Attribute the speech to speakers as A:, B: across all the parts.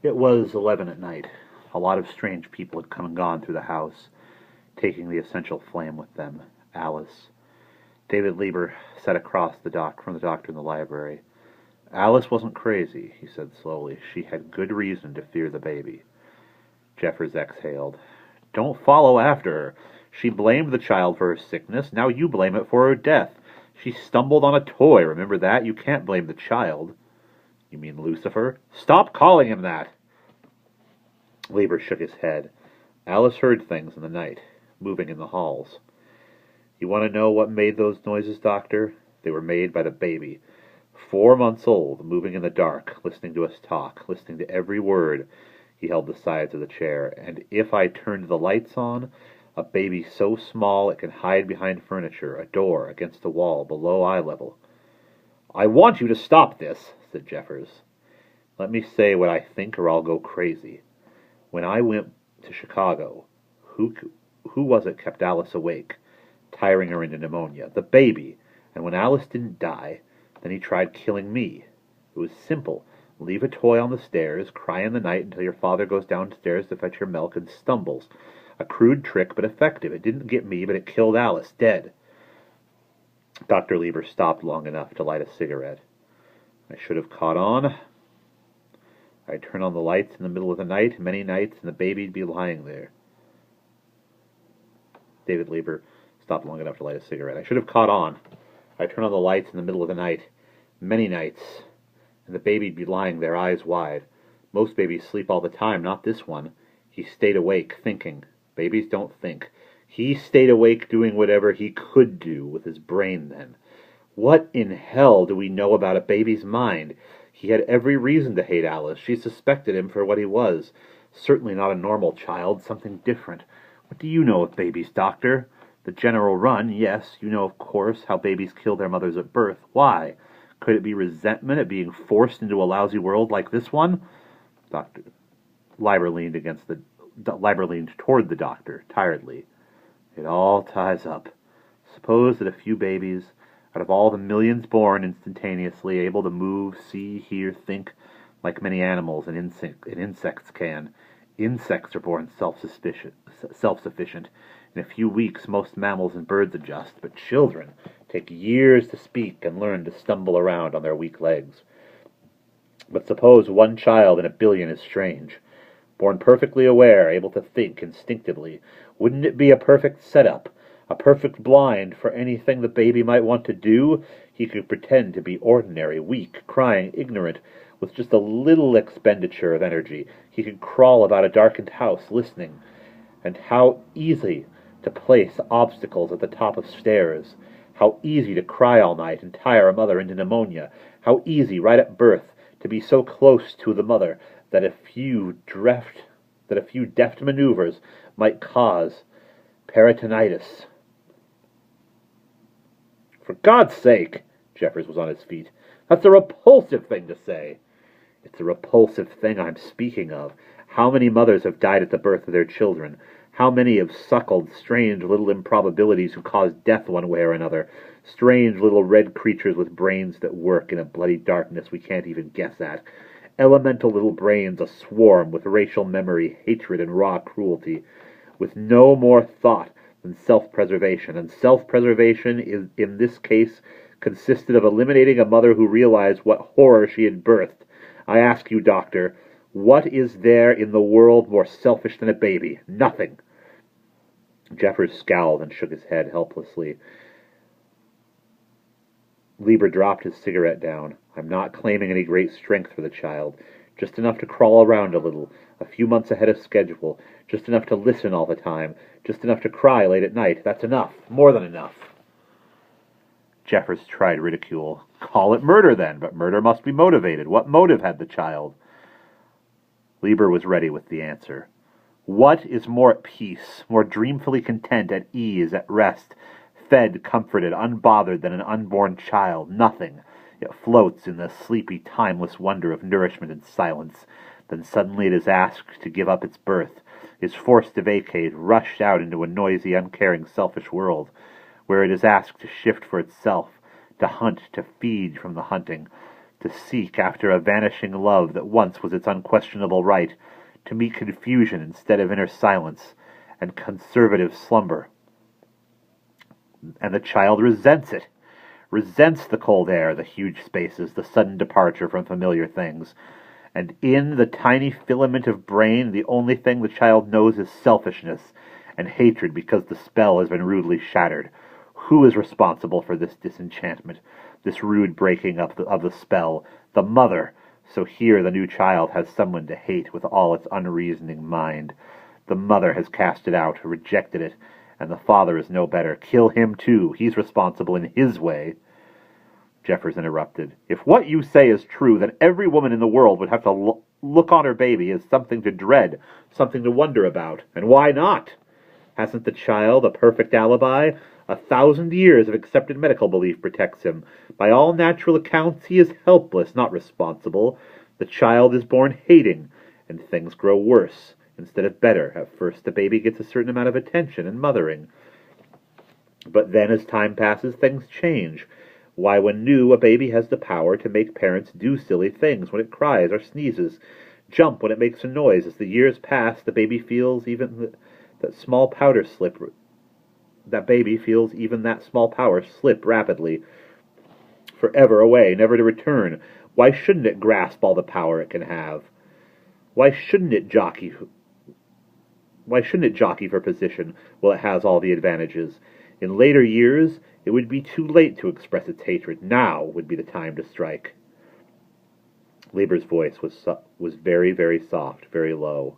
A: It was 11 at night. A lot of strange people had come and gone through the house, taking the essential flame with them. Alice. David Lieber sat across from the doctor in the library. Alice wasn't crazy, he said slowly. She had good reason to fear the baby. Jeffers exhaled. Don't follow after her. She blamed the child for her sickness. Now you blame it for her death. She stumbled on a toy, remember that? You can't blame the child. You mean Lucifer? Stop calling him that! Lieber shook his head. Alice heard things in the night, moving in the halls. You want to know what made those noises, Doctor? They were made by the baby. 4 months old, moving in the dark, listening to us talk, listening to every word. He held the sides of the chair. And if I turned the lights on, a baby so small it can hide behind furniture, a door, against a wall, below eye level. I want you to stop this, said Jeffers. Let me say what I think or I'll go crazy. When I went to Chicago, who was it kept Alice awake, tiring her into pneumonia? The baby. And when Alice didn't die, then he tried killing me. It was simple. Leave a toy on the stairs, cry in the night until your father goes downstairs to fetch your milk and stumbles. A crude trick, but effective. It didn't get me, but it killed Alice, dead. Dr. Lieber stopped long enough to light a cigarette. I should have caught on. I'd turn on the lights in the middle of the night, many nights, and the baby'd be lying there. David Lieber stopped long enough to light a cigarette. I should have caught on. I'd turn on the lights in the middle of the night, many nights, and the baby'd be lying there, eyes wide. Most babies sleep all the time, not this one. He stayed awake, thinking. Babies don't think. He stayed awake doing whatever he could do with his brain then. What in hell do we know about a baby's mind? He had every reason to hate Alice. She suspected him for what he was. Certainly not a normal child, something different. What do you know of babies, Doctor? The general run, yes. You know, of course, how babies kill their mothers at birth. Why? Could it be resentment at being forced into a lousy world like this one? Dr. Lieber leaned toward the doctor, tiredly. It all ties up. Suppose that a few babies, out of all the millions born instantaneously, able to move, see, hear, think, like many animals and insects can. Insects are born self-sufficient. In a few weeks, most mammals and birds adjust, but children take years to speak and learn to stumble around on their weak legs. But suppose one child in a billion is strange, born perfectly aware, able to think instinctively. Wouldn't it be a perfect setup, a perfect blind for anything the baby might want to do? He could pretend to be ordinary, weak, crying, ignorant, with just a little expenditure of energy. He could crawl about a darkened house, listening. And how easy to place obstacles at the top of stairs. How easy to cry all night and tire a mother into pneumonia. How easy, right at birth, to be so close to the mother that a few deft maneuvers might cause peritonitis. For God's sake, Jeffers was on his feet. That's a repulsive thing to say. It's a repulsive thing I'm speaking of. How many mothers have died at the birth of their children? How many have suckled strange little improbabilities who cause death one way or another? Strange little red creatures with brains that work in a bloody darkness we can't even guess at. Elemental little brains aswarm with racial memory, hatred, and raw cruelty, with no more thought than self-preservation. And self-preservation, is, in this case, consisted of eliminating a mother who realized what horror she had birthed. I ask you, Doctor, what is there in the world more selfish than a baby? Nothing. Jeffers scowled and shook his head helplessly. Lieber dropped his cigarette down. I'm not claiming any great strength for the child. Just enough to crawl around a little, a few months ahead of schedule. Just enough to listen all the time. Just enough to cry late at night. That's enough. More than enough. Jeffers tried ridicule. Call it murder, then, but murder must be motivated. What motive had the child? Lieber was ready with the answer. What is more at peace, more dreamfully content, at ease, at rest, fed, comforted, unbothered than an unborn child? Nothing. It floats in the sleepy, timeless wonder of nourishment and silence. Then suddenly it is asked to give up its birth, is forced to vacate, rushed out into a noisy, uncaring, selfish world, where it is asked to shift for itself, to hunt, to feed from the hunting, to seek after a vanishing love that once was its unquestionable right, to meet confusion instead of inner silence and conservative slumber. And the child resents it, resents the cold air, the huge spaces, the sudden departure from familiar things. And in the tiny filament of brain, the only thing the child knows is selfishness and hatred because the spell has been rudely shattered. Who is responsible for this disenchantment, this rude breaking up of the spell? The mother. So here the new child has someone to hate with all its unreasoning mind. The mother has cast it out, rejected it, and the father is no better. Kill him too. He's responsible in his way. Jeffers interrupted. If what you say is true, then every woman in the world would have to look on her baby as something to dread, something to wonder about. And why not? Hasn't the child a perfect alibi? 1,000 years of accepted medical belief protects him. By all natural accounts, he is helpless, not responsible. The child is born hating, and things grow worse instead of better. At first, the baby gets a certain amount of attention and mothering. But then, as time passes, things change. Why, when new, a baby has the power to make parents do silly things when it cries or sneezes, jump when it makes a noise. As the years pass, the baby feels even that small powder slip. That baby feels even that small power slip rapidly, forever away, never to return. Why shouldn't it grasp all the power it can have? Why shouldn't it jockey for position while it has all the advantages? In later years, it would be too late to express its hatred. Now would be the time to strike. Lieber's voice was very, very soft, very low.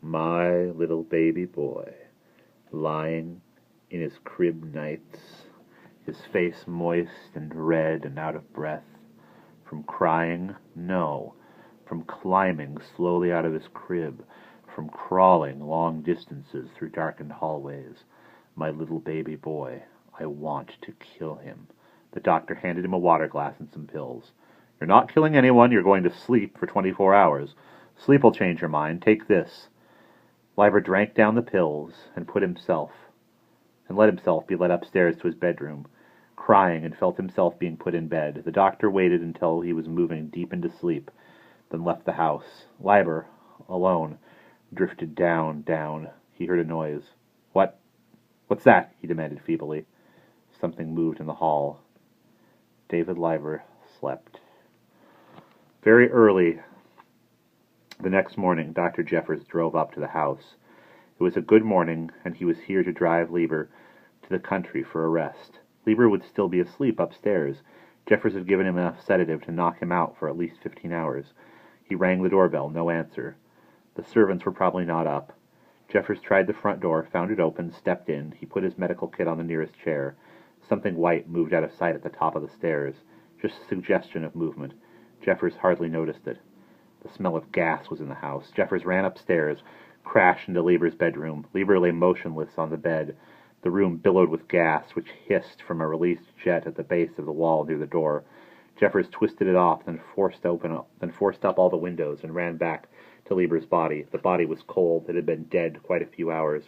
A: My little baby boy, lying in his crib nights, his face moist and red and out of breath, from crying? No, from climbing slowly out of his crib, from crawling long distances through darkened hallways. My little baby boy, I want to kill him. The doctor handed him a water glass and some pills. You're not killing anyone, you're going to sleep for 24 hours. Sleep will change your mind. Take this. Leiber drank down the pills and let himself be led upstairs to his bedroom, crying, and felt himself being put in bed. The doctor waited until he was moving deep into sleep, then left the house. Leiber, alone, drifted down. He heard a noise. What's that? He demanded feebly. Something moved in the hall. David Leiber slept. Very early the next morning, Dr. Jeffers drove up to the house. It was a good morning, and he was here to drive Lieber to the country for a rest. Lieber would still be asleep upstairs. Jeffers had given him enough sedative to knock him out for at least 15 hours. He rang the doorbell. No answer. The servants were probably not up. Jeffers tried the front door, found it open, stepped in. He put his medical kit on the nearest chair. Something white moved out of sight at the top of the stairs. Just a suggestion of movement. Jeffers hardly noticed it. The smell of gas was in the house. Jeffers ran upstairs, crashed into Lieber's bedroom. Lieber lay motionless on the bed. The room billowed with gas, which hissed from a released jet at the base of the wall near the door. Jeffers twisted it off, then forced up all the windows and ran back to Lieber's body. The body was cold. It had been dead quite a few hours.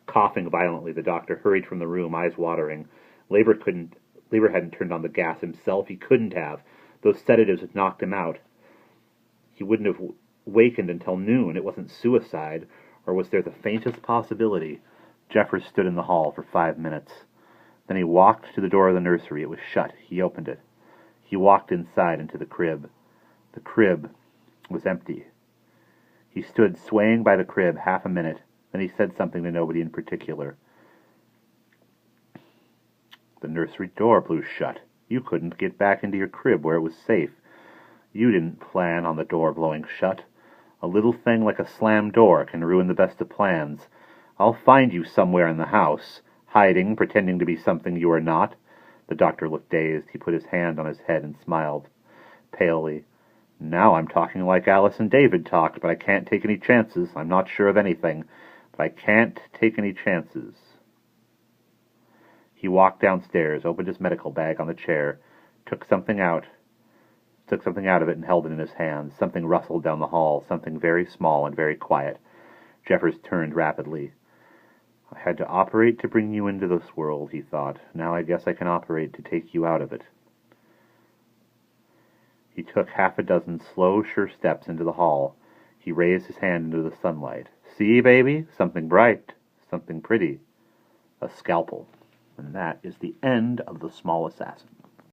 A: Coughing violently, the doctor hurried from the room, eyes watering. Lieber hadn't turned on the gas himself. He couldn't have. Those sedatives had knocked him out. He wouldn't have wakened until noon. It wasn't suicide, or was there the faintest possibility? Jeffers stood in the hall for 5 minutes. Then he walked to the door of the nursery. It was shut. He opened it. He walked inside into the crib. The crib was empty. He stood swaying by the crib half a minute. Then he said something to nobody in particular. The nursery door blew shut. You couldn't get back into your crib where it was safe. You didn't plan on the door blowing shut. A little thing like a slammed door can ruin the best of plans. I'll find you somewhere in the house, hiding, pretending to be something you are not. The doctor looked dazed. He put his hand on his head and smiled palely. Now I'm talking like Alice and David talked, but I can't take any chances. I'm not sure of anything, but I can't take any chances. He walked downstairs, opened his medical bag on the chair, took something out of it and held it in his hands. Something rustled down the hall, something very small and very quiet. Jeffers turned rapidly. I had to operate to bring you into this world, he thought. Now I guess I can operate to take you out of it. He took half a dozen slow, sure steps into the hall. He raised his hand into the sunlight. See, baby? Something bright. Something pretty. A scalpel. And that is the end of The Small Assassin.